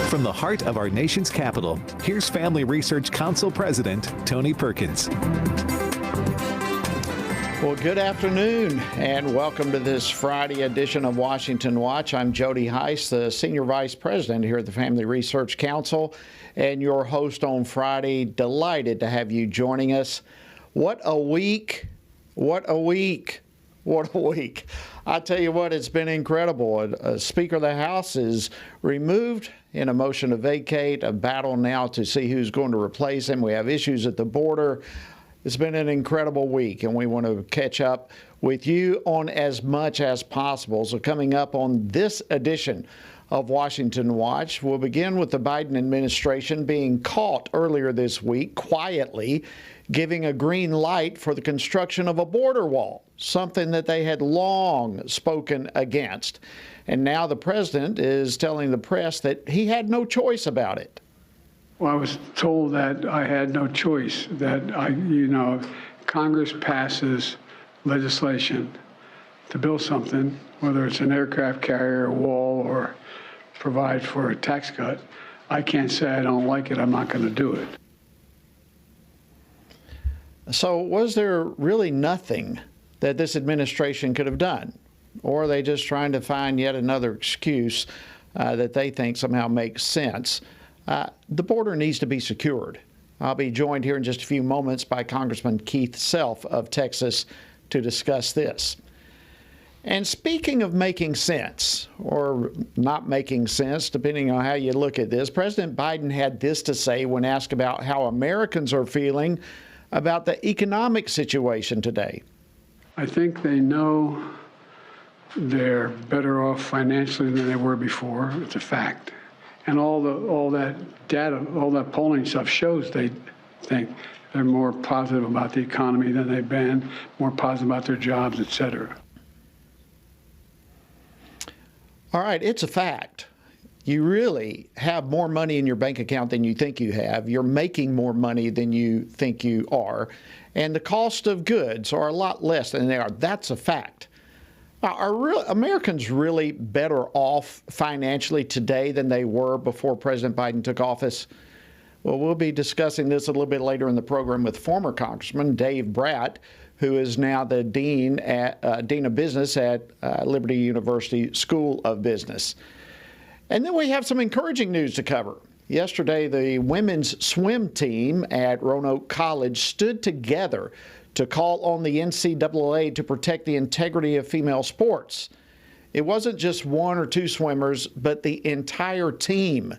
From the heart of our nation's capital, here's Family Research Council President Tony Perkins. Well, good afternoon and welcome to this Friday edition of Washington Watch. I'm Jody Heiss, the Senior Vice President here at the Family Research Council, and your host on Friday. Delighted to have you joining us. What a week. What a week. What a week. I tell you what, it's been incredible. Speaker of the House is removed in a motion to vacate, a battle now to see who's going to replace him. We have issues at the border. It's been an incredible week, and we want to catch up with you on as much as possible. So coming up on this edition of Washington Watch, we'll begin with the Biden administration being caught earlier this week quietly giving a green light for the construction of a border wall, something that they had long spoken against. And now the president is telling the press that he had no choice about it. Well, I was told that I had no choice, that Congress passes legislation to build something, whether it's an aircraft carrier, a wall, or provide for a tax cut. I can't say I don't like it. I'm not going to do it. So was there really nothing that this administration could have done? Or are they just trying to find yet another excuse that they think somehow makes sense? The border needs to be secured. I'll be joined here in just a few moments by Congressman Keith Self of Texas to discuss this. And speaking of making sense, or not making sense, depending on how you look at this, President Biden had this to say when asked about how Americans are feeling about the economic situation today. I think they know they're better off financially than they were before. It's a fact. And all that data, all that polling stuff shows they think they're more positive about the economy than they've been, more positive about their jobs, et cetera. All right, it's a fact. You really have more money in your bank account than you think you have. You're making more money than you think you are. And the cost of goods are a lot less than they are. That's a fact. Are Americans really better off financially today than they were before President Biden took office? Well, we'll be discussing this a little bit later in the program with former Congressman Dave Brat, who is now the Dean of Business at Liberty University School of Business. And then we have some encouraging news to cover. Yesterday, the women's swim team at Roanoke College stood together to call on the NCAA to protect the integrity of female sports. It wasn't just one or two swimmers, but the entire team.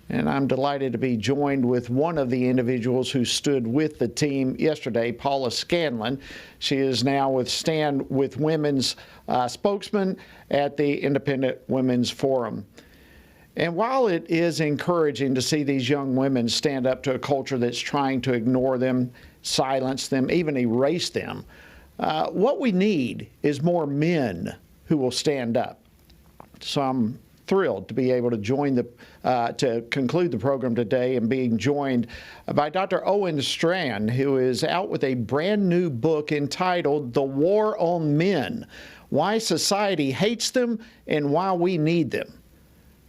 And I'm delighted to be joined with one of the individuals who stood with the team yesterday, Paula Scanlon. She is now with Stand With Women's spokesman at the Independent Women's Forum. And while it is encouraging to see these young women stand up to a culture that's trying to ignore them, silence them, even erase them, what we need is more men who will stand up. So I'm thrilled to be able to to conclude the program today and being joined by Dr. Owen Strachan, who is out with a brand new book entitled The War on Men: Why Society Hates Them and Why We Need Them.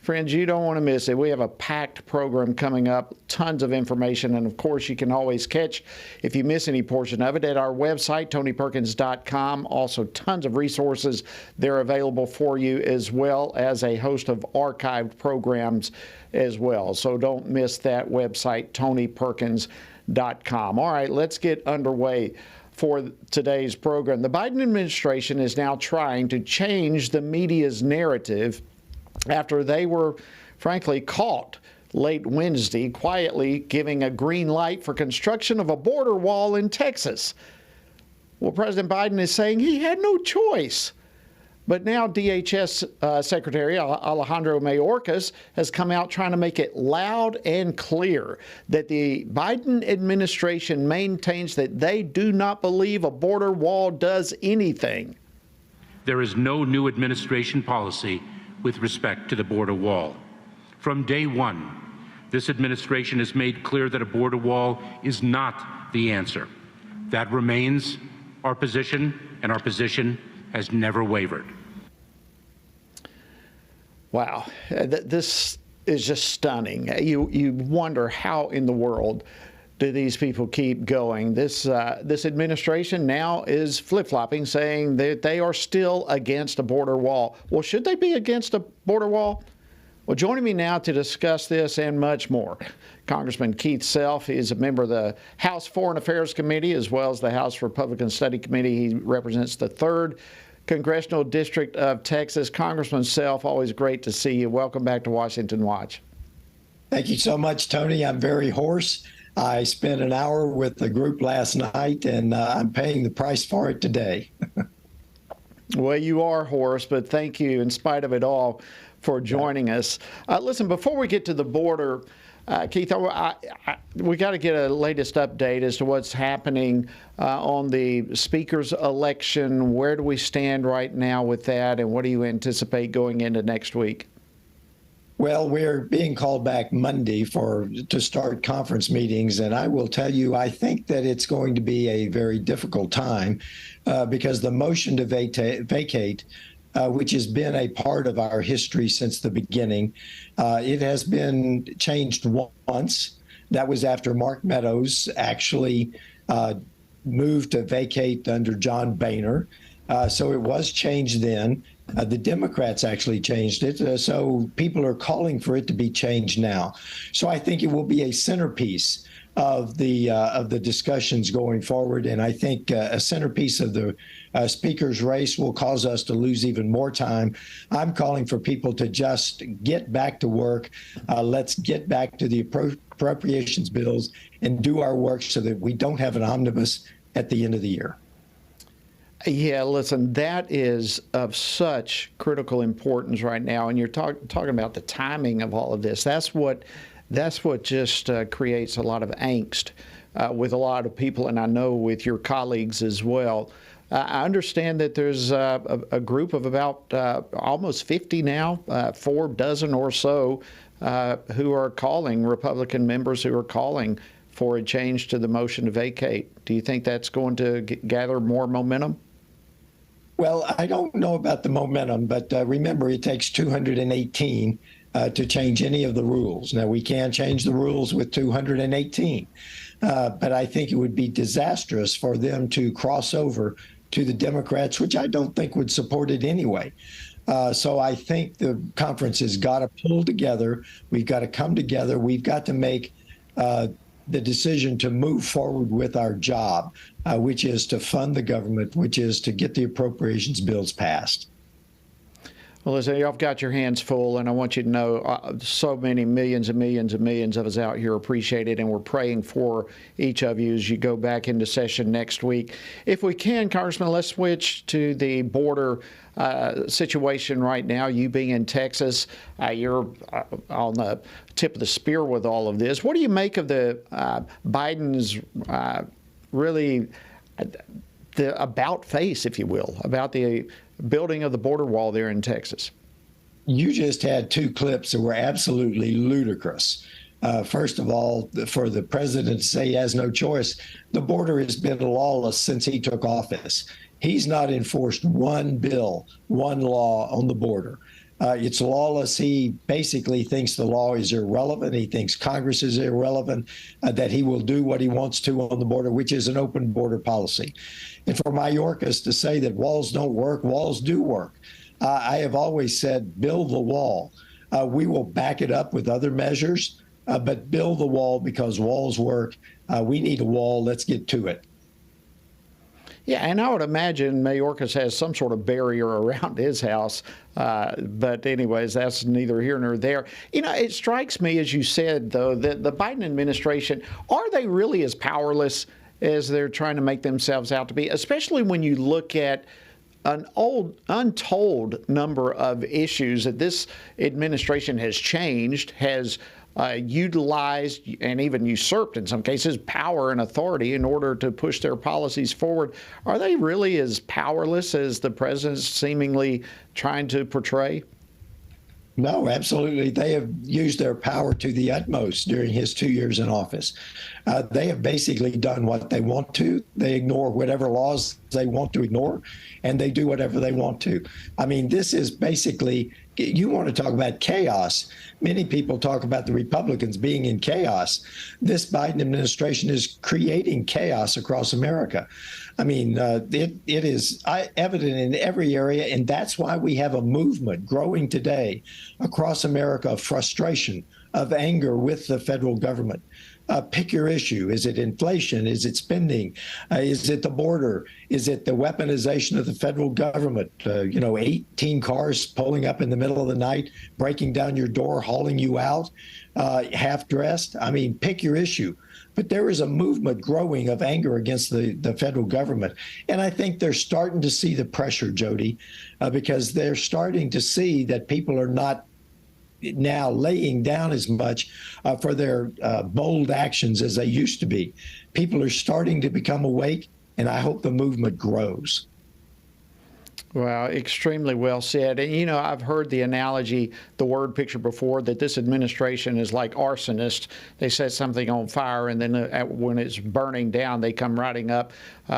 Friends, you don't want to miss it. We have a packed program coming up, tons of information, and of course you can always catch, if you miss any portion of it, at our website, tonyperkins.com. Also tons of resources there available for you, as well as a host of archived programs as well. So don't miss that website, tonyperkins.com. All right, let's get underway for today's program. The Biden administration is now trying to change the media's narrative after they were, frankly, caught late Wednesday quietly giving a green light for construction of a border wall in Texas. Well, President Biden is saying he had no choice. But now DHS Secretary Alejandro Mayorkas has come out trying to make it loud and clear that the Biden administration maintains that they do not believe a border wall does anything. There is no new administration policy with respect to the border wall. From day one, this administration has made clear that a border wall is not the answer. That remains our position, and our position has never wavered. Wow. This is just stunning. You wonder how in the world do these people keep going. This administration now is flip-flopping, saying that they are still against a border wall. Well, should they be against a border wall? Well, joining me now to discuss this and much more, Congressman Keith Self. He is a member of the House Foreign Affairs Committee as well as the House Republican Study Committee. He represents the 3rd Congressional District of Texas. Congressman Self, always great to see you. Welcome back to Washington Watch. Thank you so much, Tony. I'm very hoarse. I spent an hour with the group last night, and I'm paying the price for it today. Well, you are hoarse, but thank you, in spite of it all, for joining us. Listen, before we get to the border, Keith, we got to get a latest update as to what's happening on the speaker's election. Where do we stand right now with that, and what do you anticipate going into next week? Well, we're being called back Monday to start conference meetings, and I will tell you, I think that it's going to be a very difficult time because the motion to vacate, which has been a part of our history since the beginning, it has been changed once. That was after Mark Meadows actually moved to vacate under John Boehner. So it was changed then. The Democrats actually changed it. So people are calling for it to be changed now. So I think it will be a centerpiece of the discussions going forward. And I think a centerpiece of the speaker's race will cause us to lose even more time. I'm calling for people to just get back to work. Let's get back to the appropriations bills and do our work so that we don't have an omnibus at the end of the year. Yeah, listen, that is of such critical importance right now, and you're talking about the timing of all of this. That's what just creates a lot of angst with a lot of people, and I know with your colleagues as well. I understand that there's a group of about almost 50 now, 4 dozen or so, who are calling, Republican members who are calling for a change to the motion to vacate. Do you think that's going to gather more momentum? Well, I don't know about the momentum, but remember, it takes 218 to change any of the rules. Now, we can't change the rules with 218, but I think it would be disastrous for them to cross over to the Democrats, which I don't think would support it anyway. So I think the conference has got to pull together. We've got to come together. We've got to make the decision to move forward with our job, which is to fund the government, which is to get the appropriations bills passed. Well, listen, y'all have got your hands full, and I want you to know so many millions and millions and millions of us out here appreciate it, and we're praying for each of you as you go back into session next week. If we can, Congressman, let's switch to the border situation right now. You being in Texas, you're on the tip of the spear with all of this. What do you make of the Biden's really the about face, if you will, about the building of the border wall there in Texas? You just had 2 clips that were absolutely ludicrous. First of all, for the president to say he has no choice, the border has been lawless since he took office. He's not enforced one bill, one law on the border. It's lawless. He basically thinks the law is irrelevant. He thinks Congress is irrelevant, that he will do what he wants to on the border, which is an open border policy. And for Mayorkas to say that walls don't work, walls do work. I have always said, build the wall. We will back it up with other measures, but build the wall because walls work. We need a wall. Let's get to it. Yeah, and I would imagine Mayorkas has some sort of barrier around his house. But anyways, that's neither here nor there. You know, it strikes me, as you said, though, that the Biden administration, are they really as powerless as they're trying to make themselves out to be, especially when you look at an untold number of issues that this administration has changed, has utilized and even usurped, in some cases, power and authority in order to push their policies forward. Are they really as powerless as the president's seemingly trying to portray? No, absolutely. They have used their power to the utmost during his 2 years in office. They have basically done what they want to. They ignore whatever laws they want to ignore, and they do whatever they want to. I mean, this is basically you want to talk about chaos. Many people talk about the Republicans being in chaos. This Biden administration is creating chaos across America. I mean, it is evident in every area, and that's why we have a movement growing today across America of frustration, of anger with the federal government. Pick your issue. Is it inflation? Is it spending? Is it the border? Is it the weaponization of the federal government? 18 cars pulling up in the middle of the night, breaking down your door, hauling you out, half dressed. I mean, pick your issue. But there is a movement growing of anger against the federal government. And I think they're starting to see the pressure, Jody, because they're starting to see that people are not now laying down as much for their bold actions as they used to be. People are starting to become awake, and I hope the movement grows. Well, extremely well said. And, I've heard the analogy, the word picture before, that this administration is like arsonists. They set something on fire, and then when it's burning down, they come riding up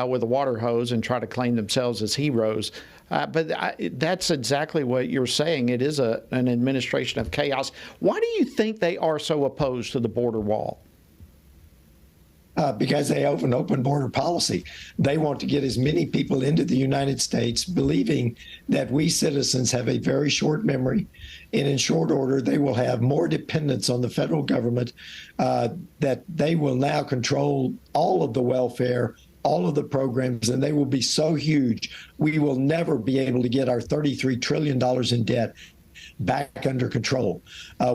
with a water hose and try to claim themselves as heroes. But that's exactly what you're saying. It is an administration of chaos. Why do you think they are so opposed to the border wall? Because they have an open border policy. They want to get as many people into the United States, believing that we citizens have a very short memory, and in short order, they will have more dependence on the federal government, that they will now control all of the welfare, all of the programs, and they will be so huge, we will never be able to get our $33 trillion in debt back under control.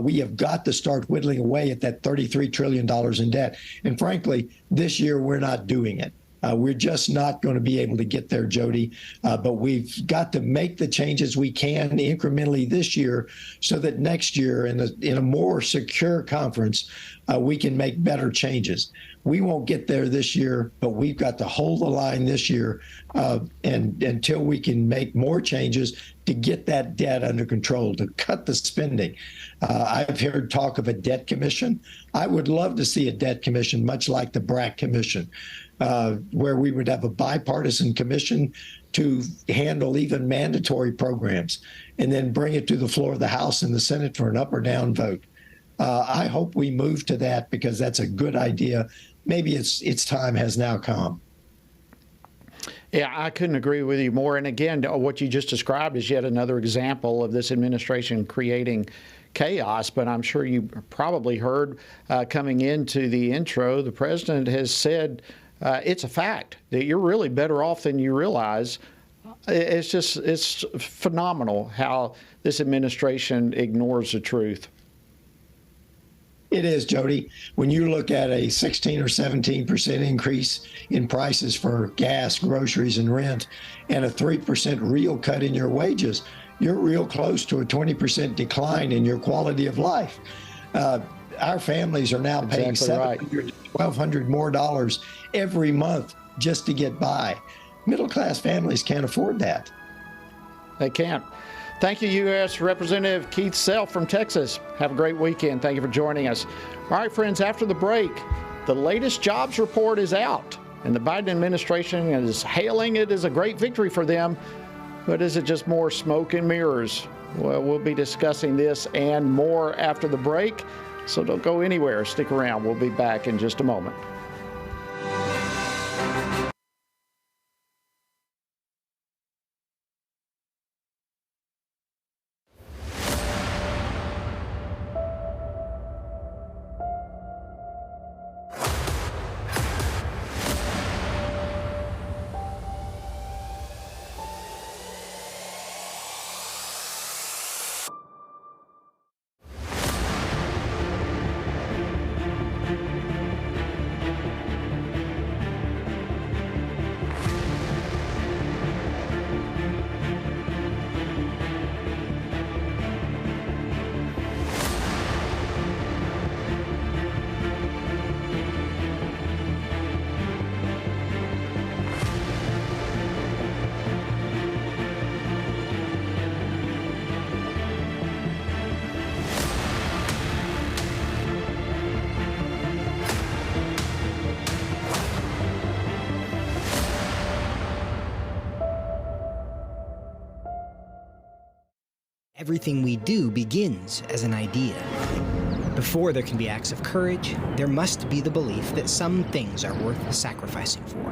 We have got to start whittling away at that $33 trillion in debt. And frankly, this year, we're not doing it. We're just not going to be able to get there, Jody. But we've got to make the changes we can incrementally this year so that next year, in a more secure conference, we can make better changes. We won't get there this year, but we've got to hold the line this year and until we can make more changes to get that debt under control, to cut the spending. I've heard talk of a debt commission. I would love to see a debt commission, much like the BRAC commission, where we would have a bipartisan commission to handle even mandatory programs and then bring it to the floor of the House and the Senate for an up or down vote. I hope we move to that because that's a good idea. Maybe its time has now come. Yeah, I couldn't agree with you more. And again, what you just described is yet another example of this administration creating chaos. But I'm sure you probably heard coming into the intro, the president has said it's a fact that you're really better off than you realize. It's phenomenal how this administration ignores the truth. It is, Jody. When you look at a 16 or 17% increase in prices for gas, groceries, and rent, and a 3% real cut in your wages, you're real close to a 20% decline in your quality of life. Our families are now paying $700, $1,200 more dollars every month just to get by. Middle-class families can't afford that. They can't. Thank you, U.S. Representative Keith Self from Texas. Have a great weekend. Thank you for joining us. All right, friends, after the break, the latest jobs report is out, and the Biden administration is hailing it as a great victory for them. But is it just more smoke and mirrors? Well, we'll be discussing this and more after the break, so don't go anywhere. Stick around. We'll be back in just a moment. Everything we do begins as an idea. Before there can be acts of courage, there must be the belief that some things are worth sacrificing for.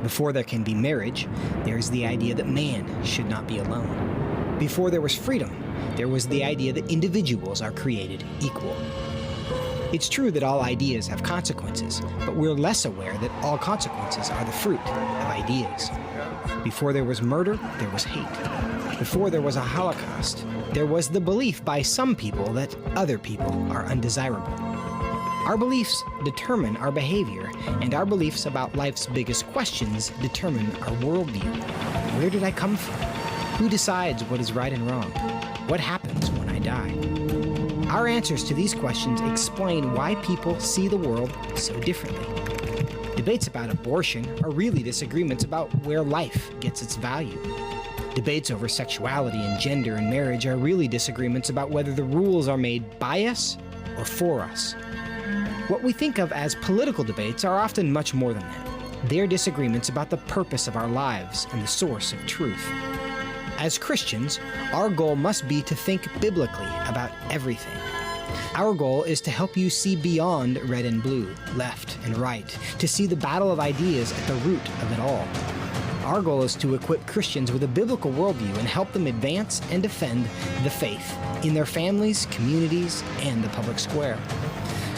Before there can be marriage, there is the idea that man should not be alone. Before there was freedom, there was the idea that individuals are created equal. It's true that all ideas have consequences, but we're less aware that all consequences are the fruit of ideas. Before there was murder, there was hate. Before there was a Holocaust, there was the belief by some people that other people are undesirable. Our beliefs determine our behavior, and our beliefs about life's biggest questions determine our worldview. Where did I come from? Who decides what is right and wrong? What happens when I die? Our answers to these questions explain why people see the world so differently. Debates about abortion are really disagreements about where life gets its value. Debates over sexuality and gender and marriage are really disagreements about whether the rules are made by us or for us. What we think of as political debates are often much more than that. They're disagreements about the purpose of our lives and the source of truth. As Christians, our goal must be to think biblically about everything. Our goal is to help you see beyond red and blue, left and right, to see the battle of ideas at the root of it all. Our goal is to equip Christians with a biblical worldview and help them advance and defend the faith in their families, communities, and the public square.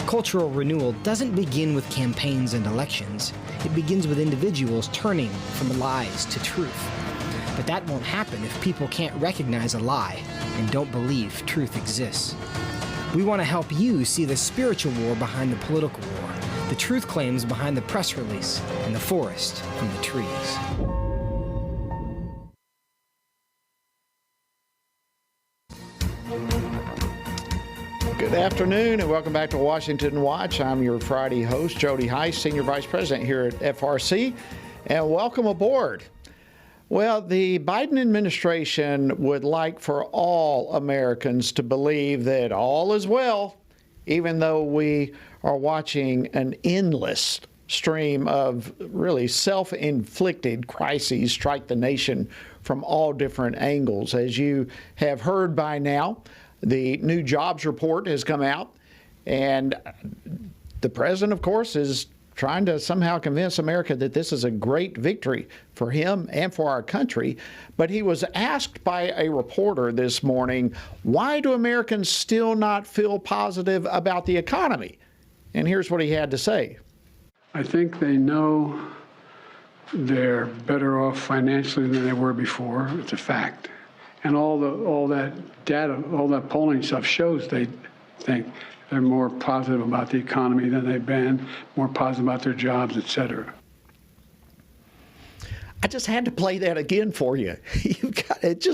Cultural renewal doesn't begin with campaigns and elections. It begins with individuals turning from lies to truth. But that won't happen if people can't recognize a lie and don't believe truth exists. We want to help you see the spiritual war behind the political war, the truth claims behind the press release, and the forest from the trees. Good afternoon and welcome back to Washington Watch. I'm your Friday host, Jody Heiss, Senior Vice President here at FRC, and welcome aboard. Well, the Biden administration would like for all Americans to believe that all is well, even though we are watching an endless stream of really self-inflicted crises strike the nation from all different angles. As you have heard by now, the new jobs report has come out, and the president, of course, is trying to somehow convince America that this is a great victory for him and for our country. But he was asked by a reporter this morning, why do Americans still not feel positive about the economy? And here's what he had to say. I think they know they're better off financially than they were before. It's a fact. And all that data, all that polling stuff shows they think they're more positive about the economy than they've been, more positive about their jobs, et cetera. I just had to play that again for you. You've got it.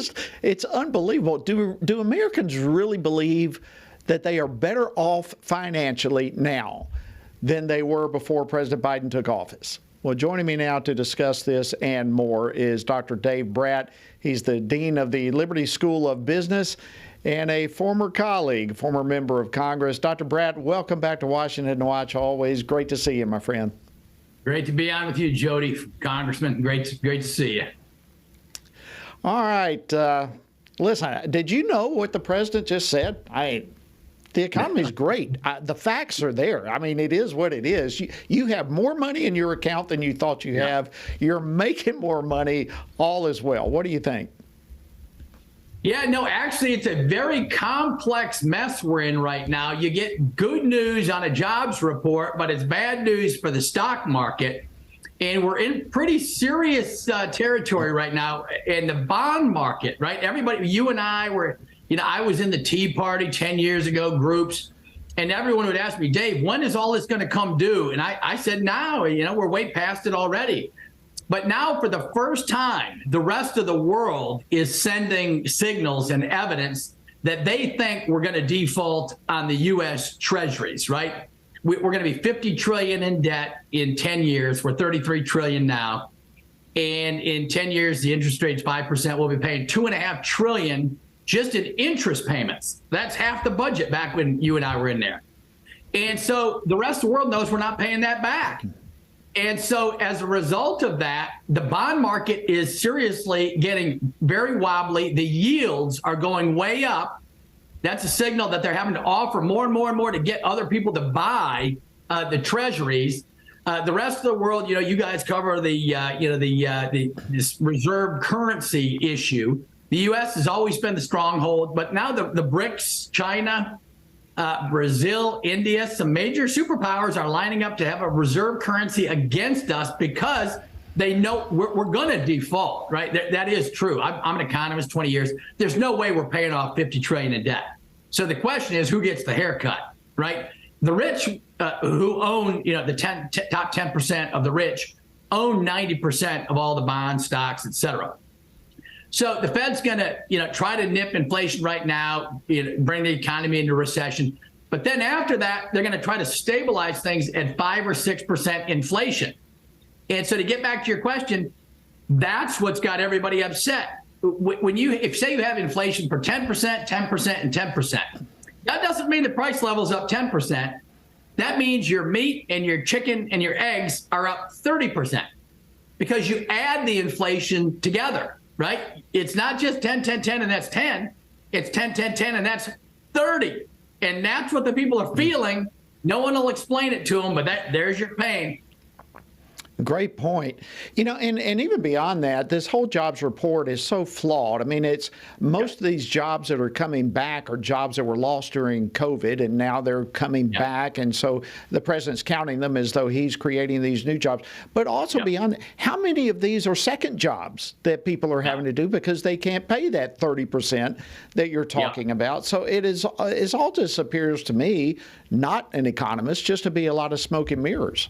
It's unbelievable. Do Americans really believe that they are better off financially now than they were before President Biden took office? Well, joining me now to discuss this and more is Dr. Dave Bratt. He's the Dean of the Liberty School of Business and a former colleague, former member of Congress. Dr. Bratt, welcome back to Washington Watch. Always great to see you, my friend. Great to be on with you, Jody, Congressman. Great to see you. All right. Listen, did you know what the president just said? The economy's great. The facts are there. I mean, it is what it is. You have more money in your account than you thought you have. You're making more money. All is well. What do you think? Yeah, no, actually, it's a very complex mess we're in right now. You get good news on a jobs report, but it's bad news for the stock market. And we're in pretty serious territory right now in the bond market, right? Everybody, you and I were, I was in the Tea Party 10 years ago, groups, and everyone would ask me, Dave, when is all this going to come due? And I said, now, we're way past it already. But now, for the first time, the rest of the world is sending signals and evidence that they think we're going to default on the U.S. Treasuries, right? We're going to be $50 trillion in debt in 10 years. We're $33 trillion now. And in 10 years, the interest rate's 5%. We'll be paying $2.5 trillion just in interest payments. That's half the budget back when you and I were in there. And so the rest of the world knows we're not paying that back. And so as a result of that, the bond market is seriously getting very wobbly. The yields are going way up. That's a signal that they're having to offer more and more and more to get other people to buy the treasuries. The rest of the world, you guys cover this reserve currency issue. The U.S. has always been the stronghold, but now the BRICS, China, Brazil, India, some major superpowers are lining up to have a reserve currency against us because they know we're going to default, right? That is true. I'm an economist, 20 years. There's no way we're paying off $50 trillion in debt. So the question is, who gets the haircut, right? The rich who own, the top 10% of the rich own 90% of all the bonds, stocks, et cetera. So the Fed's going to, try to nip inflation right now, bring the economy into recession. But then after that, they're going to try to stabilize things at 5 or 6% inflation. And so to get back to your question, that's what's got everybody upset. When if say you have inflation for 10%, 10%, and 10%, that doesn't mean the price level's up 10%. That means your meat and your chicken and your eggs are up 30% because you add the inflation together. Right? It's not just 10, 10, 10, and that's 10. It's 10, 10, 10, and that's 30. And that's what the people are feeling. No one will explain it to them, but there's your pain. Great point. And even beyond that, this whole jobs report is so flawed. I mean, it's most of these jobs that are coming back are jobs that were lost during COVID, and now they're coming back. And so the president's counting them as though he's creating these new jobs. But also beyond that, how many of these are second jobs that people are having to do because they can't pay that 30% that you're talking about? So it all just appears to me, not an economist, just to be a lot of smoke and mirrors.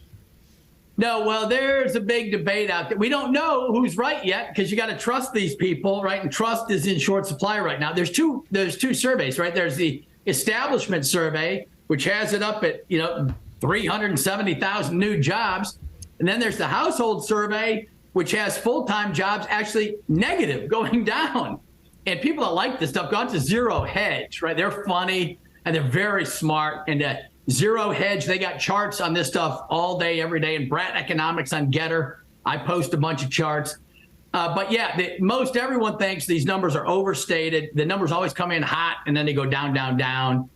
No, well, there's a big debate out there. We don't know who's right yet because you got to trust these people, right? And trust is in short supply right now. There's two surveys, right? There's the establishment survey, which has it up at 370,000 new jobs, and then there's the household survey, which has full-time jobs actually negative, going down. And people that like this stuff go out to Zero Hedge, right? They're funny and they're very smart. And Zero Hedge, they got charts on this stuff all day, every day. And Brat Economics on Getter, I post a bunch of charts. But yeah, most everyone thinks these numbers are overstated. The numbers always come in hot, and then they go down, down, down,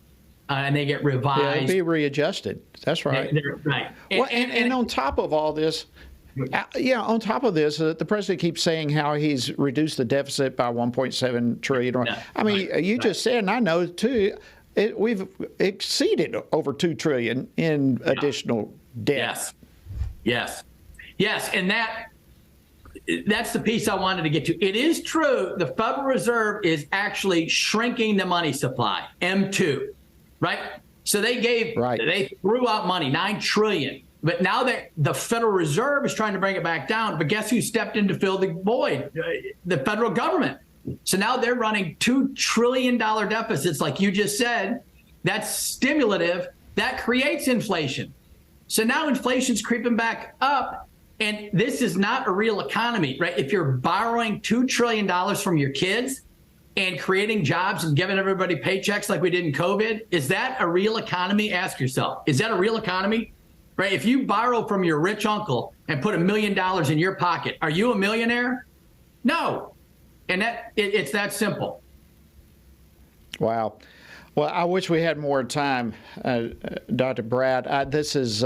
and they get revised. Yeah, it'll be readjusted. That's right. They're right. And on top of all this, on top of this, the president keeps saying how he's reduced the deficit by $1.7 trillion. I mean, you just said, and I know too, we've exceeded over $2 trillion in additional debt. Yes. And that's the piece I wanted to get to. It is true. The Federal Reserve is actually shrinking the money supply, M2, right? So they threw out money, $9 trillion. But now that the Federal Reserve is trying to bring it back down, but guess who stepped in to fill the void? The federal government. So now they're running $2 trillion deficits, like you just said. That's stimulative. That creates inflation. So now inflation's creeping back up, and this is not a real economy, right? If you're borrowing $2 trillion from your kids and creating jobs and giving everybody paychecks like we did in COVID, is that a real economy? Ask yourself. Is that a real economy? Right? If you borrow from your rich uncle and put $1 million in your pocket, are you a millionaire? No. And it's that simple. Wow. Well, I wish we had more time, Dr. Brad. This is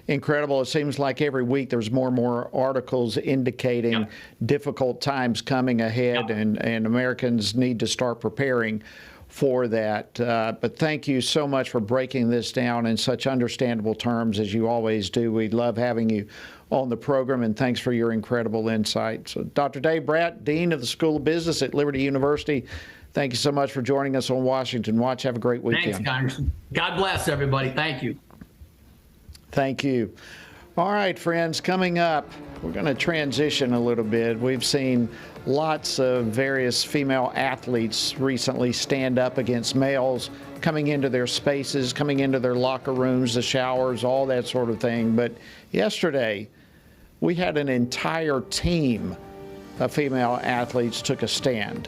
incredible. It seems like every week there's more and more articles indicating difficult times coming ahead, and Americans need to start preparing for that. But thank you so much for breaking this down in such understandable terms, as you always do. We love having you on the program, and thanks for your incredible insight. So, Dr. Dave Bratt, Dean of the School of Business at Liberty University, thank you so much for joining us on Washington Watch. Have a great weekend. Thanks, Congressman. God bless everybody. Thank you. Thank you. All right, friends, coming up, we're going to transition a little bit. We've seen lots of various female athletes recently stand up against males coming into their spaces, coming into their locker rooms, the showers, all that sort of thing. But yesterday, we had an entire team of female athletes took a stand.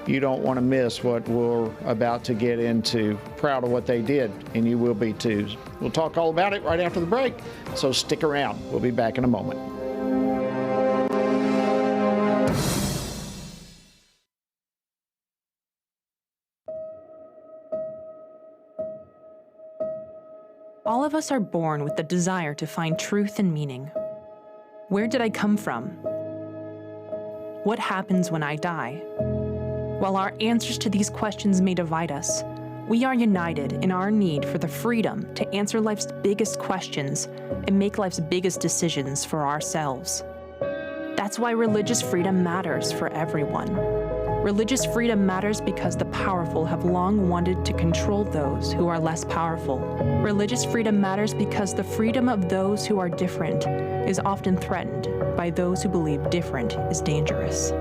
you don't want to miss what we're about to get into. Proud of what they did, and you will be too. We'll talk all about it right after the break, so stick around. We'll be back in a moment. All of us are born with the desire to find truth and meaning. Where did I come from? What happens when I die? While our answers to these questions may divide us, we are united in our need for the freedom to answer life's biggest questions and make life's biggest decisions for ourselves. That's why religious freedom matters for everyone. Religious freedom matters because the powerful have long wanted to control those who are less powerful. Religious freedom matters because the freedom of those who are different is often threatened by those who believe different is dangerous.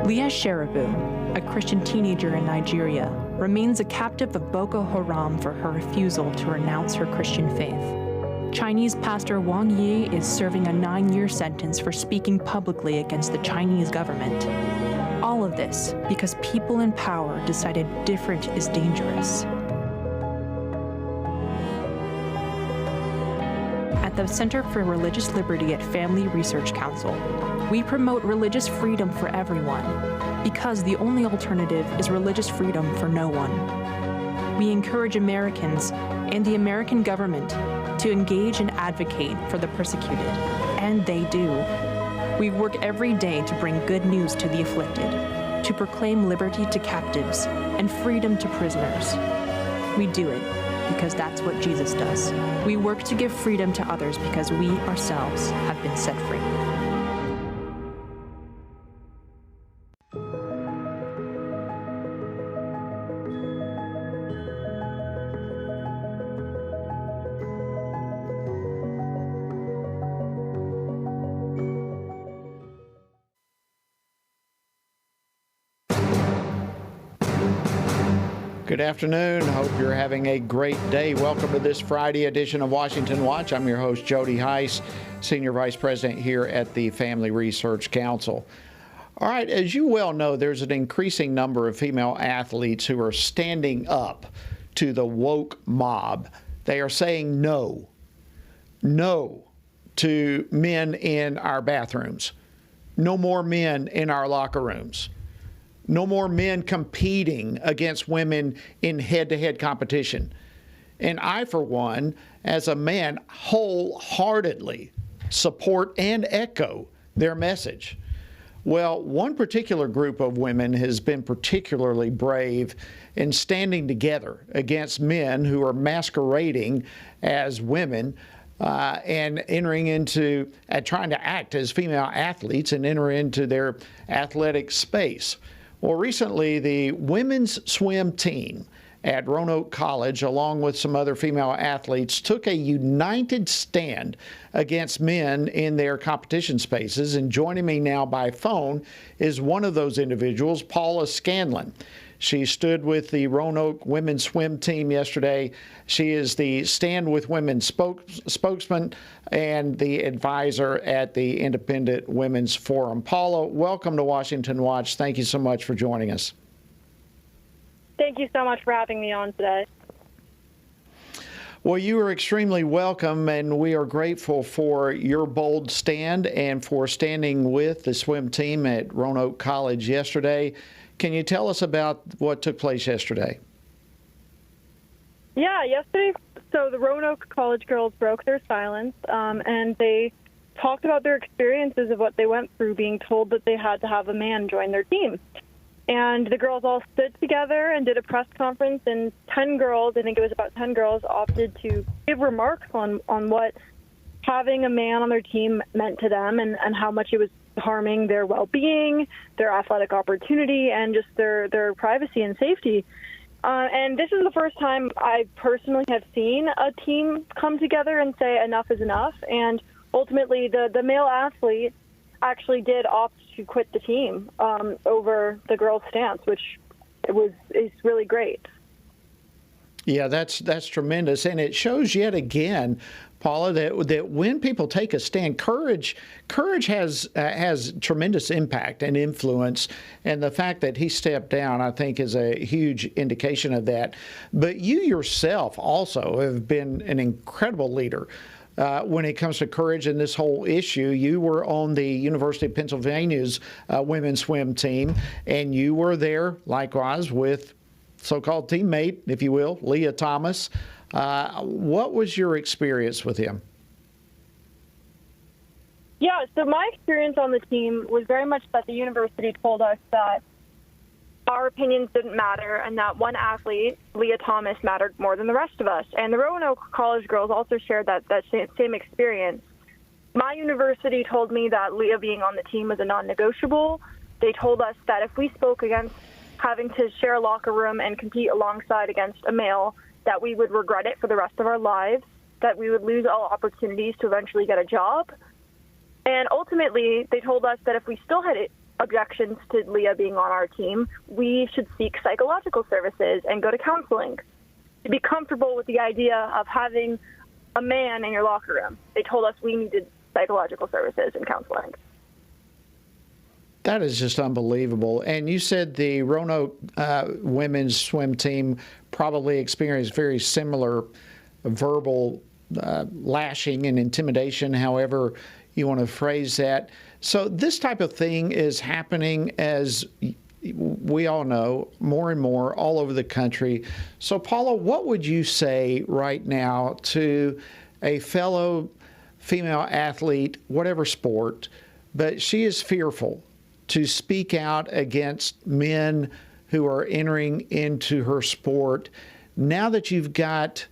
Leah Sheribu, a Christian teenager in Nigeria, remains a captive of Boko Haram for her refusal to renounce her Christian faith. Chinese pastor Wang Yi is serving a 9-year sentence for speaking publicly against the Chinese government. All of this because people in power decided different is dangerous. At the Center for Religious Liberty at Family Research Council, we promote religious freedom for everyone because the only alternative is religious freedom for no one. We encourage Americans and the American government to engage and advocate for the persecuted, and they do. We work every day to bring good news to the afflicted, to proclaim liberty to captives and freedom to prisoners. We do it because that's what Jesus does. We work to give freedom to others because we ourselves have been set free. Good afternoon. Hope you're having a great day. Welcome to this Friday edition of Washington Watch. I'm your host, Jody Heiss, Senior Vice President here at the Family Research Council. All right, as you well know, there's an increasing number of female athletes who are standing up to the woke mob. They are saying no to men in our bathrooms, no more men in our locker rooms. No more men competing against women in head-to-head competition. And I, for one, as a man, wholeheartedly support and echo their message. Well, one particular group of women has been particularly brave in standing together against men who are masquerading as women and entering into, trying to act as female athletes and enter into their athletic space. Well, recently, the women's swim team at Roanoke College, along with some other female athletes, took a united stand against men in their competition spaces. And joining me now by phone is one of those individuals, Paula Scanlon. She stood with the Roanoke women's swim team yesterday. She is the Stand With Women spokesman and the advisor at the Independent Women's Forum. Paula, welcome to Washington Watch. Thank you so much for joining us. Thank you so much for having me on today. Well, you are extremely welcome, and we are grateful for your bold stand and for standing with the swim team at Roanoke College yesterday. Can you tell us about what took place yesterday? Yeah, yesterday, so the Roanoke College girls broke their silence, and they talked about their experiences of what they went through being told that they had to have a man join their team. And the girls all stood together and did a press conference, and 10 girls, I think it was about 10 girls, opted to give remarks on what having a man on their team meant to them and how much it was harming their well-being, their athletic opportunity, and just their privacy and safety. And this is the first time I personally have seen a team come together and say enough is enough. And ultimately, the male athlete actually did opt to quit the team over the girls' stance, which is really great. Yeah, that's tremendous, and it shows yet again Paula, that when people take a stand, courage has tremendous impact and influence, and the fact that he stepped down, I think, is a huge indication of that. But you yourself also have been an incredible leader when it comes to courage in this whole issue. You were on the University of Pennsylvania's women's swim team, and you were there likewise with so-called teammate, if you will, Leah Thomas. What was your experience with him? Yeah, so my experience on the team was very much that the university told us that our opinions didn't matter and that one athlete, Leah Thomas, mattered more than the rest of us. And the Roanoke College girls also shared that same experience. My university told me that Leah being on the team was a non-negotiable. They told us that if we spoke against having to share a locker room and compete alongside against a male, that we would regret it for the rest of our lives, that we would lose all opportunities to eventually get a job. And ultimately, they told us that if we still had objections to Leah being on our team, we should seek psychological services and go to counseling to be comfortable with the idea of having a man in your locker room. They told us we needed psychological services and counseling. That is just unbelievable. And you said the Roanoke women's swim team probably experienced very similar verbal lashing and intimidation, however you want to phrase that. So this type of thing is happening, as we all know, more and more all over the country. So, Paula, what would you say right now to a fellow female athlete, whatever sport, but she is fearful to speak out against men who are entering into her sport? Now that you've got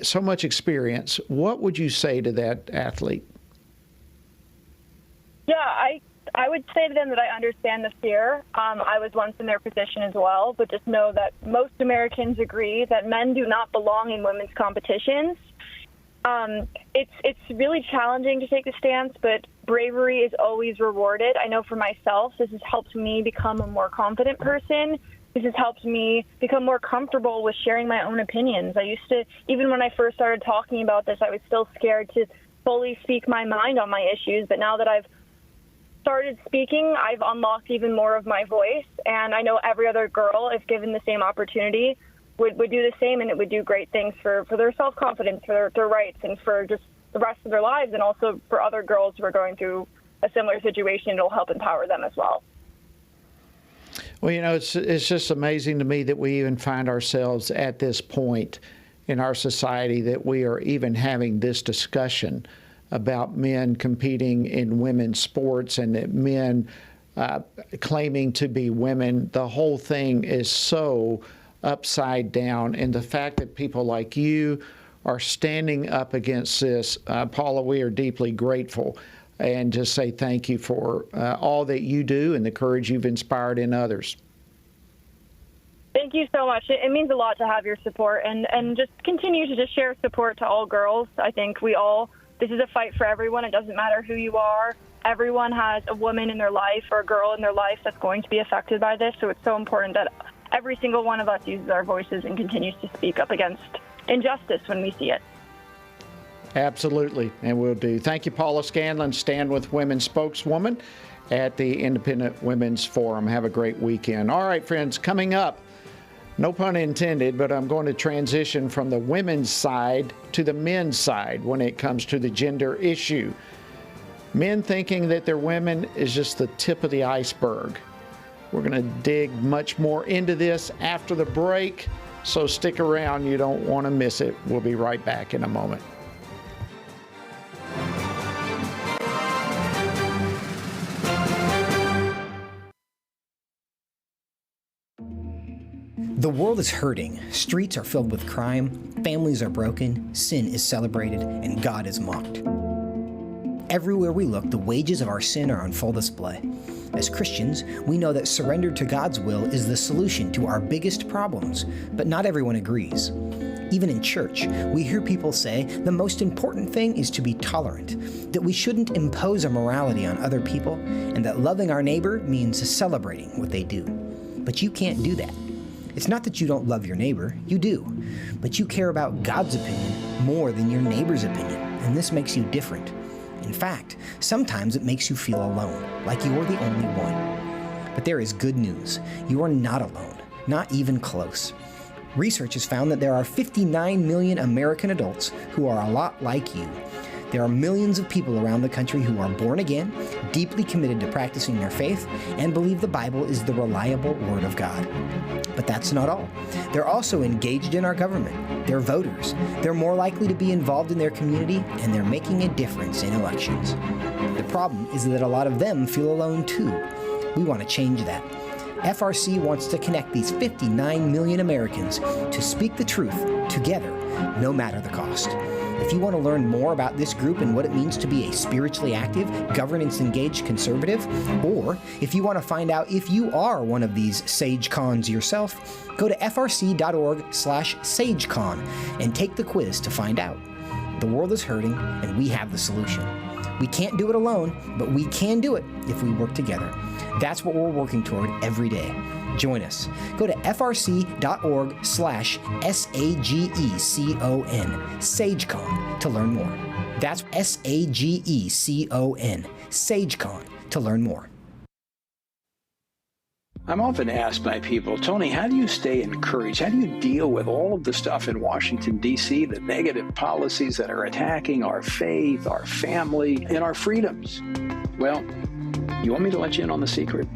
so much experience, what would you say to that athlete? Yeah, I would say to them that I understand the fear. I was once in their position as well, but just know that most Americans agree that men do not belong in women's competitions. It's really challenging to take a stance, but bravery is always rewarded. I know for myself, this has helped me become a more confident person. This has helped me become more comfortable with sharing my own opinions. I used to, even when I first started talking about this, I was still scared to fully speak my mind on my issues. But now that I've started speaking, I've unlocked even more of my voice. And I know every other girl, if given the same opportunity, would do the same, and it would do great things for their self-confidence, for their rights, and for just the rest of their lives, and also for other girls who are going through a similar situation. It'll help empower them as well. Well, you know, it's just amazing to me that we even find ourselves at this point in our society that we are even having this discussion about men competing in women's sports and that men claiming to be women. The whole thing is so upside down, and the fact that people like you are standing up against this, Paula, we are deeply grateful, and just say thank you for all that you do and the courage you've inspired in others. Thank you so much. It means a lot to have your support, and just continue to just share support to all girls. I think this is a fight for everyone. It doesn't matter who you are. Everyone has a woman in their life or a girl in their life that's going to be affected by this, so it's so important that every single one of us uses our voices and continues to speak up against injustice when we see it. Absolutely, and we'll do. Thank you, Paula Scanlon, Stand With Women spokeswoman at the Independent Women's Forum. Have a great weekend. All right, friends, coming up, no pun intended, but I'm going to transition from the women's side to the men's side when it comes to the gender issue. Men thinking that they're women is just the tip of the iceberg. We're going to dig much more into this after the break, so stick around. You don't want to miss it. We'll be right back in a moment. The world is hurting, streets are filled with crime, families are broken, sin is celebrated, and God is mocked. Everywhere we look, the wages of our sin are on full display. As Christians, we know that surrender to God's will is the solution to our biggest problems, but not everyone agrees. Even in church, we hear people say the most important thing is to be tolerant, that we shouldn't impose our morality on other people, and that loving our neighbor means celebrating what they do. But you can't do that. It's not that you don't love your neighbor, you do, but you care about God's opinion more than your neighbor's opinion, and this makes you different. In fact, sometimes it makes you feel alone, like you're the only one. But there is good news. You are not alone, not even close. Research has found that there are 59 million American adults who are a lot like you. There are millions of people around the country who are born again, deeply committed to practicing their faith, and believe the Bible is the reliable Word of God. But that's not all. They're also engaged in our government. They're voters. They're more likely to be involved in their community, and they're making a difference in elections. The problem is that a lot of them feel alone too. We want to change that. FRC wants to connect these 59 million Americans to speak the truth together, no matter the cost. If you want to learn more about this group and what it means to be a spiritually active, governance-engaged conservative, or if you want to find out if you are one of these SageCons yourself, go to frc.org/SageCon and take the quiz to find out. The world is hurting, and we have the solution. We can't do it alone, but we can do it if we work together. That's what we're working toward every day. Join us. Go to frc.org/SAGECON, SageCon, to learn more. That's SAGECON, SageCon, to learn more. I'm often asked by people, Tony, how do you stay encouraged? How do you deal with all of the stuff in Washington, D.C., the negative policies that are attacking our faith, our family, and our freedoms? Well, you want me to let you in on the secret?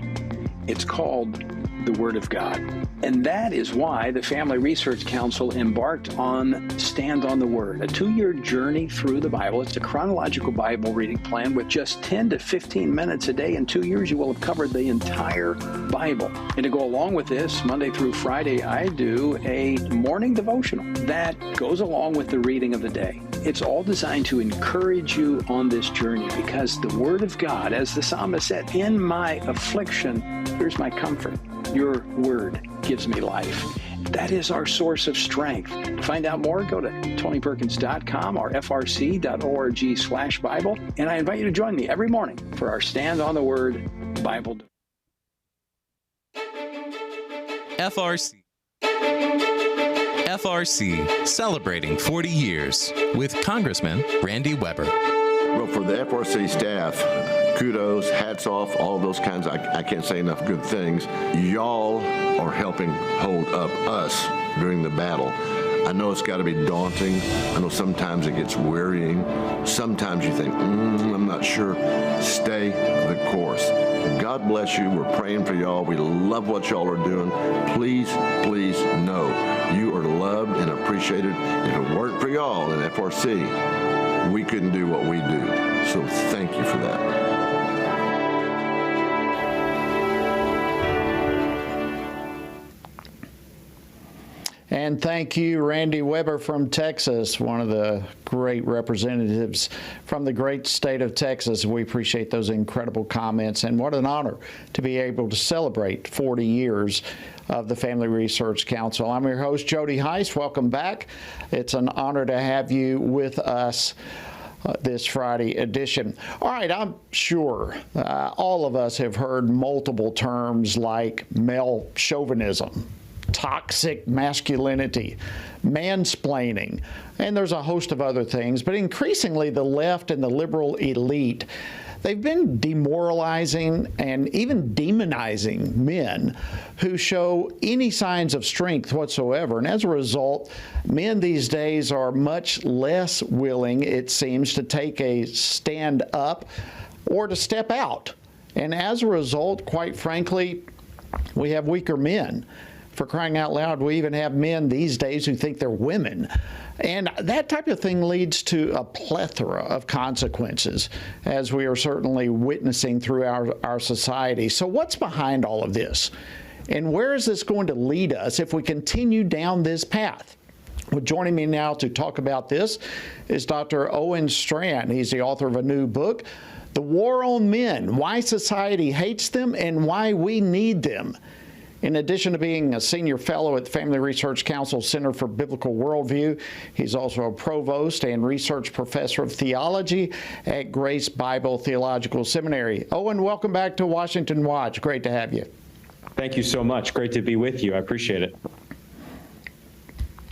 It's called the Word of God. And that is why the Family Research Council embarked on Stand on the Word, a 2-year journey through the Bible. It's a chronological Bible reading plan with just 10 to 15 minutes a day. In 2 years, you will have covered the entire Bible. And to go along with this, Monday through Friday, I do a morning devotional that goes along with the reading of the day. It's all designed to encourage you on this journey because the Word of God, as the psalmist said, in my affliction, here's my comfort. Your Word gives me life. That is our source of strength. To find out more, go to TonyPerkins.com or frc.org/Bible. And I invite you to join me every morning for our Stand on the Word Bible. FRC celebrating 40 years with Congressman Randy Weber. Well, for the FRC staff, kudos, hats off, all of those kinds. I can't say enough good things. Y'all are helping hold up us during the battle. I know it's got to be daunting. I know sometimes it gets wearying. Sometimes you think, I'm not sure. Stay the course. God bless you. We're praying for y'all. We love what y'all are doing. Please, please know you are loved and appreciated. If it weren't for y'all in FRC, we couldn't do what we do. So thank you for that. And thank you, Randy Weber from Texas, one of the great representatives from the great state of Texas. We appreciate those incredible comments, and what an honor to be able to celebrate 40 years of the Family Research Council. I'm your host, Jody Heiss. Welcome back. It's an honor to have you with us this Friday edition. All right, I'm sure all of us have heard multiple terms like male chauvinism, toxic masculinity, mansplaining, and there's a host of other things. But increasingly, the left and the liberal elite, they've been demoralizing and even demonizing men who show any signs of strength whatsoever. And as a result, men these days are much less willing, it seems, to take a stand up or to step out. And as a result, quite frankly, we have weaker men. For crying out loud, we even have men these days who think they're women. And that type of thing leads to a plethora of consequences, as we are certainly witnessing through our society. So what's behind all of this? And where is this going to lead us if we continue down this path? Well, joining me now to talk about this is Dr. Owen Strachan. He's the author of a new book, The War on Men, Why Society Hates Them and Why We Need Them. In addition to being a senior fellow at the Family Research Council Center for Biblical Worldview, he's also a provost and research professor of theology at Grace Bible Theological Seminary. Owen, welcome back to Washington Watch. Great to have you. Thank you so much. Great to be with you. I appreciate it.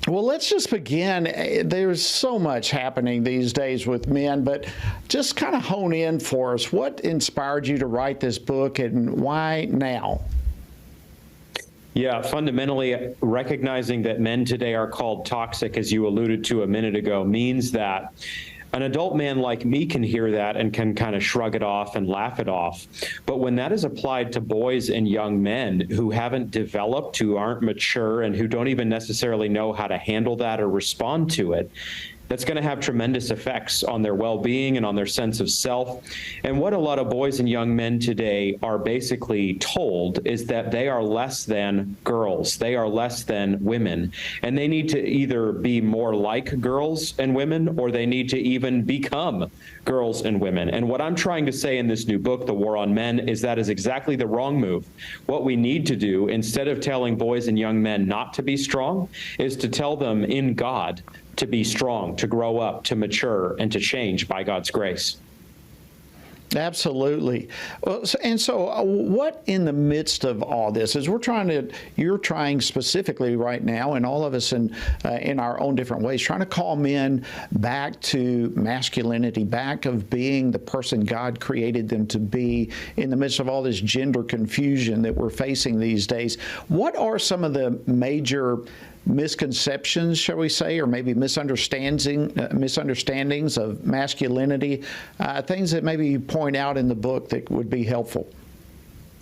Well, let's just begin. There's so much happening these days with men, but just kind of hone in for us. What inspired you to write this book, and why now? Yeah, fundamentally, recognizing that men today are called toxic, as you alluded to a minute ago, means that an adult man like me can hear that and can kind of shrug it off and laugh it off. But when that is applied to boys and young men who haven't developed, who aren't mature, and who don't even necessarily know how to handle that or respond to it, that's going to have tremendous effects on their well-being and on their sense of self. And what a lot of boys and young men today are basically told is that they are less than girls. They are less than women. And they need to either be more like girls and women, or they need to even become girls and women. And what I'm trying to say in this new book, The War on Men, is that is exactly the wrong move. What we need to do, instead of telling boys and young men not to be strong, is to tell them in God to be strong, to grow up, to mature, and to change by God's grace. Absolutely. Well, so what in the midst of all this is you're trying specifically right now, and all of us in our own different ways, trying to call men back to masculinity, back of being the person God created them to be in the midst of all this gender confusion that we're facing these days. What are some of the major misconceptions, shall we say, or maybe misunderstandings of masculinity, things that maybe you point out in the book that would be helpful?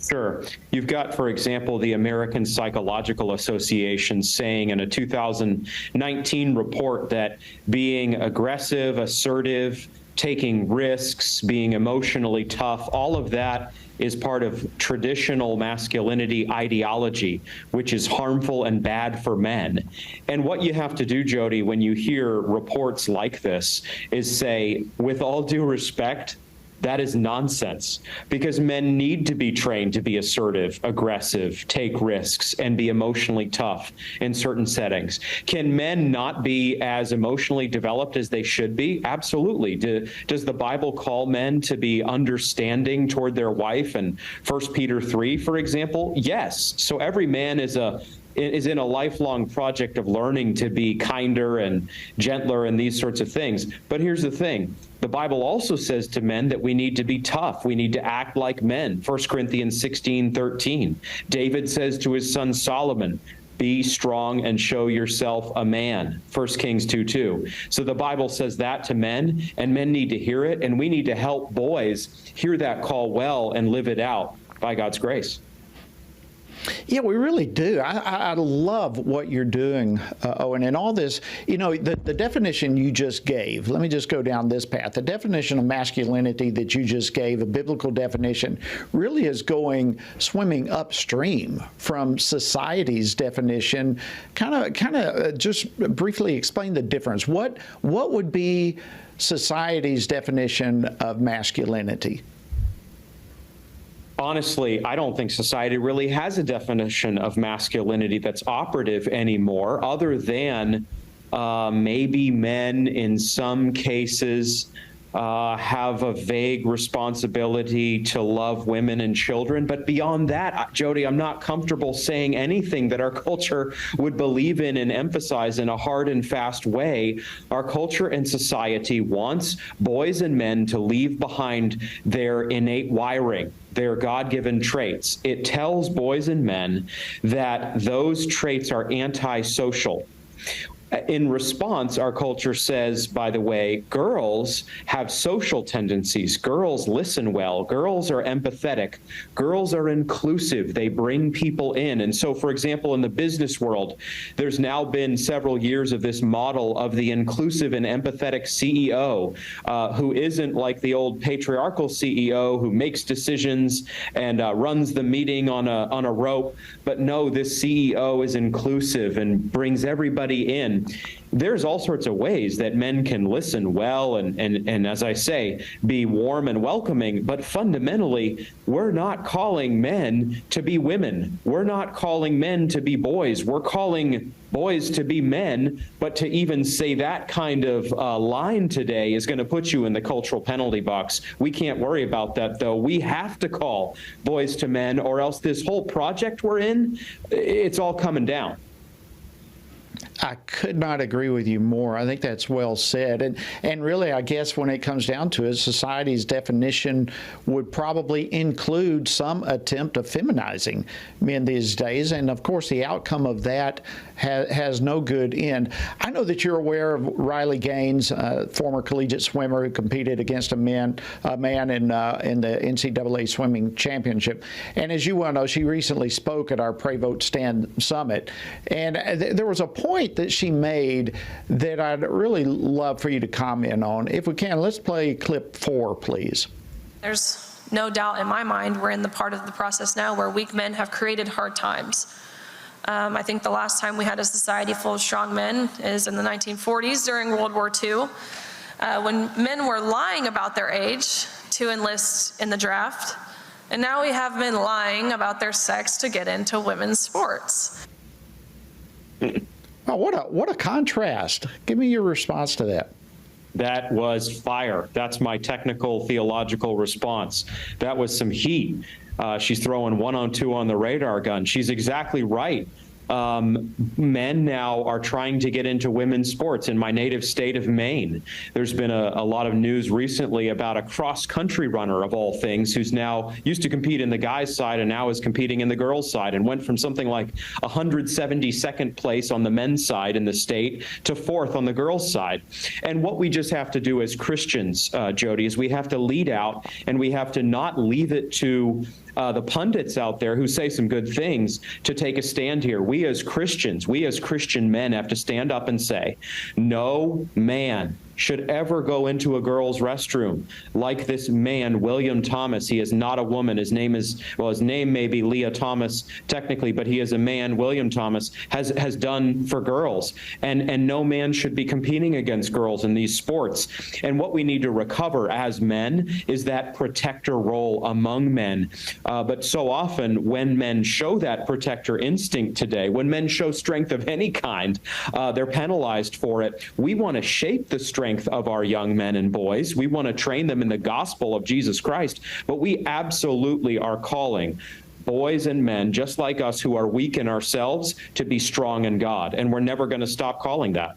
Sure. You've got, for example, the American Psychological Association saying in a 2019 report that being aggressive, assertive, taking risks, being emotionally tough, all of that is part of traditional masculinity ideology, which is harmful and bad for men. And what you have to do, Jody, when you hear reports like this is say, with all due respect, that is nonsense, because men need to be trained to be assertive, aggressive, take risks, and be emotionally tough in certain settings. Can men not be as emotionally developed as they should be? Absolutely. Does the Bible call men to be understanding toward their wife? And 1 Peter 3, for example? Yes. So every man is in a lifelong project of learning to be kinder and gentler and these sorts of things. But here's the thing. The Bible also says to men that we need to be tough. We need to act like men. 1 Corinthians 16:13. David says to his son Solomon, be strong and show yourself a man. 1 Kings 2:2. So the Bible says that to men, and men need to hear it, and we need to help boys hear that call well and live it out by God's grace. Yeah, we really do. I love what you're doing, Owen, and all this. You know, the definition you just gave, let me just go down this path. The definition of masculinity that you just gave, a biblical definition, really is swimming upstream from society's definition. Kind of just briefly explain the difference. What would be society's definition of masculinity? Honestly, I don't think society really has a definition of masculinity that's operative anymore, other than maybe men in some cases have a vague responsibility to love women and children. But beyond that, Jody, I'm not comfortable saying anything that our culture would believe in and emphasize in a hard and fast way. Our culture and society wants boys and men to leave behind their innate wiring, their God-given traits. It tells boys and men that those traits are antisocial. In response, our culture says, by the way, girls have social tendencies. Girls listen well. Girls are empathetic. Girls are inclusive. They bring people in. And so, for example, in the business world, there's now been several years of this model of the inclusive and empathetic CEO who isn't like the old patriarchal CEO who makes decisions and runs the meeting on a rope. But no, this CEO is inclusive and brings everybody in. There's all sorts of ways that men can listen well and as I say, be warm and welcoming, but fundamentally, we're not calling men to be women. We're not calling men to be boys. We're calling boys to be men, but to even say that kind of line today is going to put you in the cultural penalty box. We can't worry about that, though. We have to call boys to men, or else this whole project we're in, it's all coming down. I could not agree with you more. I think that's well said. And really, I guess when it comes down to it, society's definition would probably include some attempt of feminizing men these days. And of course, the outcome of that has no good end. I know that you're aware of Riley Gaines, former collegiate swimmer who competed against a man in the NCAA swimming championship. And as you well know, she recently spoke at our Pray Vote Stand Summit. And there was a point that she made that I'd really love for you to comment on. If we can, let's play clip 4, please. There's no doubt in my mind we're in the part of the process now where weak men have created hard times. I think the last time we had a society full of strong men is in the 1940s during World War II, when men were lying about their age to enlist in the draft. And now we have men lying about their sex to get into women's sports. Oh, what a contrast. Give me your response to that. That was fire. That's my technical theological response. That was some heat. She's throwing 1-on-2 on the radar gun. She's exactly right. Men now are trying to get into women's sports. In my native state of Maine, there's been a lot of news recently about a cross-country runner, of all things, who's now used to compete in the guys' side and now is competing in the girls' side, and went from something like 172nd place on the men's side in the state to 4th on the girls' side. And what we just have to do as Christians, Jody, is we have to lead out, and we have to not leave it to the pundits out there who say some good things to take a stand here. We as Christians, we as Christian men have to stand up and say, no man should ever go into a girl's restroom like this man, William Thomas. He is not a woman. His name may be Leah Thomas technically, but he is a man, William Thomas, has done for girls. And no man should be competing against girls in these sports. And what we need to recover as men is that protector role among men. But so often when men show that protector instinct today, when men show strength of any kind, they're penalized for it. We want to shape the strength of our young men and boys. We want to train them in the gospel of Jesus Christ, but we absolutely are calling boys and men just like us who are weak in ourselves to be strong in God, and we're never going to stop calling that.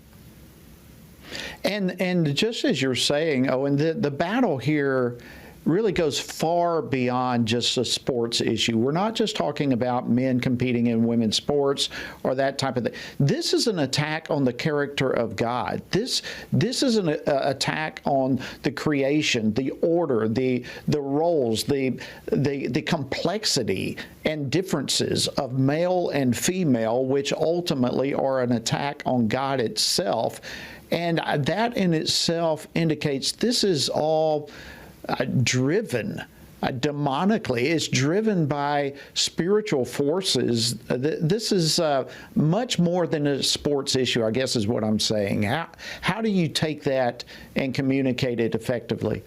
And just as you're saying, Owen, the battle here really goes far beyond just a sports issue. We're not just talking about men competing in women's sports or that type of thing. This is an attack on the character of God. This is an attack on the creation, the order, the roles, the complexity and differences of male and female, which ultimately are an attack on God itself. And that in itself indicates this is all driven demonically. It's driven by spiritual forces. This is much more than a sports issue, I guess is what I'm saying. How do you take that and communicate it effectively?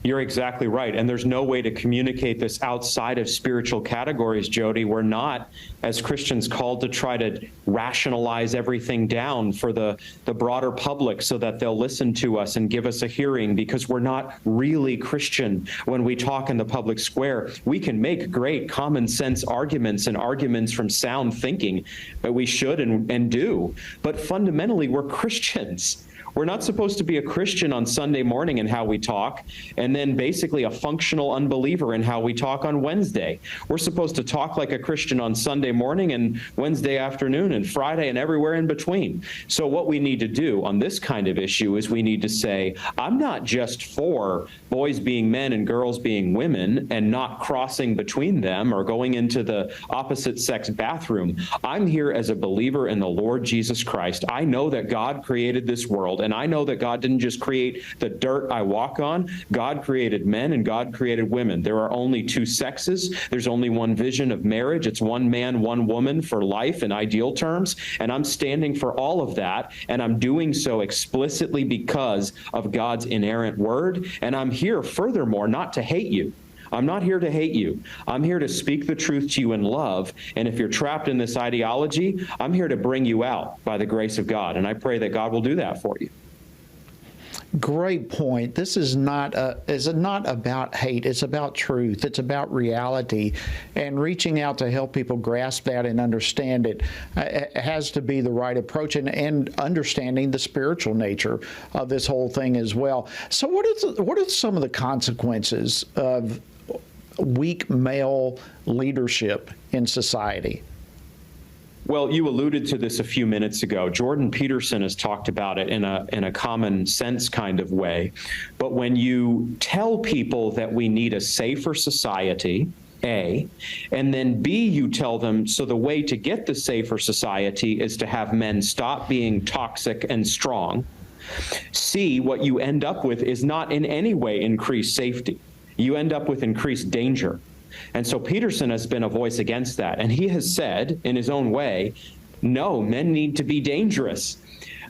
You're exactly right. And there's no way to communicate this outside of spiritual categories, Jody. We're not, as Christians, called to try to rationalize everything down for the broader public so that they'll listen to us and give us a hearing, because we're not really Christian when we talk in the public square. We can make great common sense arguments and arguments from sound thinking that we should and do. But fundamentally, we're Christians. We're not supposed to be a Christian on Sunday morning in how we talk, and then basically a functional unbeliever in how we talk on Wednesday. We're supposed to talk like a Christian on Sunday morning and Wednesday afternoon and Friday and everywhere in between. So what we need to do on this kind of issue is we need to say, I'm not just for boys being men and girls being women and not crossing between them or going into the opposite sex bathroom. I'm here as a believer in the Lord Jesus Christ. I know that God created this world. And I know that God didn't just create the dirt I walk on. God created men and God created women. There are only two sexes. There's only one vision of marriage. It's one man, one woman for life in ideal terms. And I'm standing for all of that. And I'm doing so explicitly because of God's inerrant word. And I'm here, furthermore, not to hate you. I'm not here to hate you. I'm here to speak the truth to you in love. And if you're trapped in this ideology, I'm here to bring you out by the grace of God. And I pray that God will do that for you. Great point. This is not about hate. It's about truth. It's about reality, and reaching out to help people grasp that and understand it has to be the right approach, and understanding the spiritual nature of this whole thing as well. So, what are some of the consequences of weak male leadership in society? Well, you alluded to this a few minutes ago. Jordan Peterson has talked about it in a common sense kind of way. But when you tell people that we need a safer society, A, and then B, you tell them, so the way to get the safer society is to have men stop being toxic and strong. C, what you end up with is not in any way increased safety. You end up with increased danger. And so Peterson has been a voice against that. And he has said, in his own way, no, men need to be dangerous.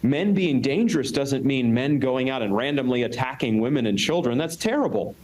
Men being dangerous doesn't mean men going out and randomly attacking women and children. That's terrible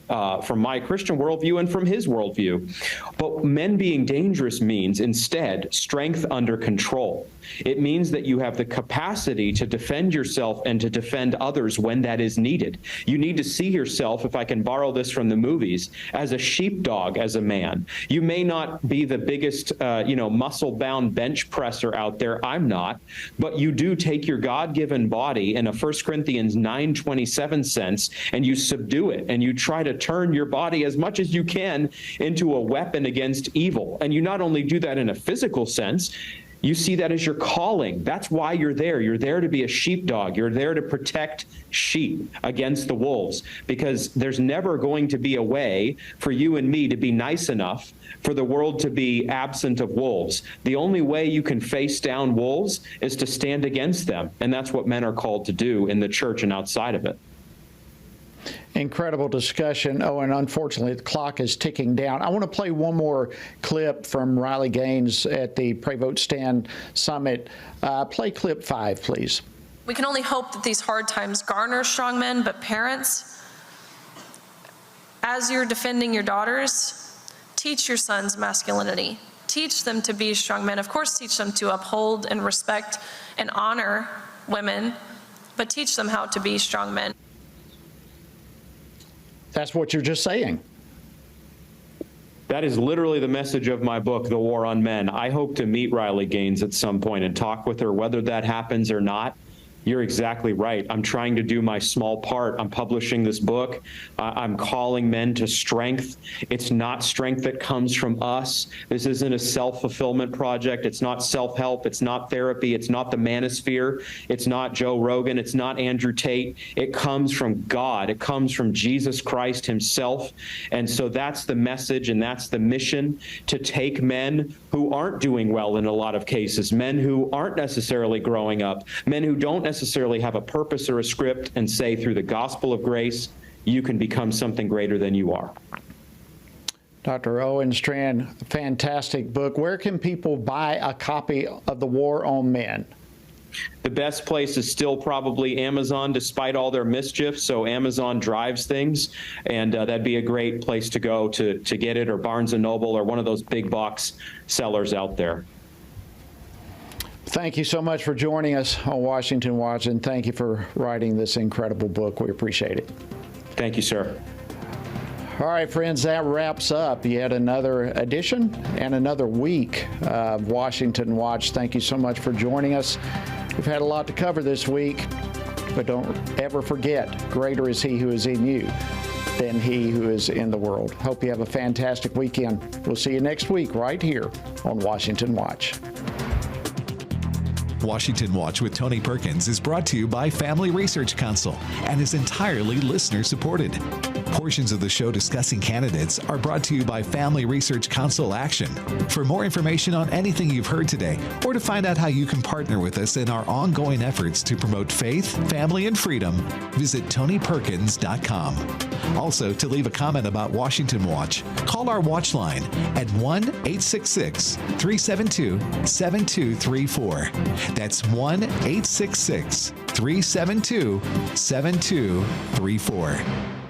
from my Christian worldview and from his worldview. But men being dangerous means instead strength under control. It means that you have the capacity to defend yourself and to defend others when that is needed. You need to see yourself, if I can borrow this from the movies, as a sheepdog as a man. You may not be the biggest, muscle-bound bench presser out there. I'm not. But you do take your God-given body in a 1 Corinthians 9:27 sense, and you subdue it, and you try to turn your body as much as you can into a weapon against evil. And you not only do that in a physical sense, you see that as your calling. That's why you're there. You're there to be a sheepdog. You're there to protect sheep against the wolves, because there's never going to be a way for you and me to be nice enough for the world to be absent of wolves. The only way you can face down wolves is to stand against them. And that's what men are called to do in the church and outside of it. Incredible discussion. Oh, and unfortunately, the clock is ticking down. I want to play one more clip from Riley Gaines at the Pray Vote Stand Summit. Play clip 5, please. We can only hope that these hard times garner strong men, but parents, as you're defending your daughters, teach your sons masculinity. Teach them to be strong men. Of course, teach them to uphold and respect and honor women, but teach them how to be strong men. That's what you're just saying. That is literally the message of my book, The War on Men. I hope to meet Riley Gaines at some point and talk with her, whether that happens or not. You're exactly right. I'm trying to do my small part. I'm publishing this book. I'm calling men to strength. It's not strength that comes from us. This isn't a self-fulfillment project. It's not self-help. It's not therapy. It's not the manosphere. It's not Joe Rogan. It's not Andrew Tate. It comes from God. It comes from Jesus Christ himself. And so that's the message, and that's the mission, to take men who aren't doing well in a lot of cases, men who aren't necessarily growing up, men who don't necessarily have a purpose or a script, and say, through the gospel of grace, you can become something greater than you are. Dr. Owen Strachan, fantastic book. Where can people buy a copy of The War on Men? The best place is still probably Amazon, despite all their mischief. So Amazon drives things, and that'd be a great place to go to get it, or Barnes & Noble, or one of those big box sellers out there. Thank you so much for joining us on Washington Watch, and thank you for writing this incredible book. We appreciate it. Thank you, sir. All right, friends, that wraps up yet another edition and another week of Washington Watch. Thank you so much for joining us. We've had a lot to cover this week, but don't ever forget, greater is he who is in you than he who is in the world. Hope you have a fantastic weekend. We'll see you next week right here on Washington Watch. Washington Watch with Tony Perkins is brought to you by Family Research Council and is entirely listener-supported. Portions of the show discussing candidates are brought to you by Family Research Council Action. For more information on anything you've heard today, or to find out how you can partner with us in our ongoing efforts to promote faith, family, and freedom, visit TonyPerkins.com. Also, to leave a comment about Washington Watch, call our watch line at 1-866-372-7234. That's 1-866-372-7234.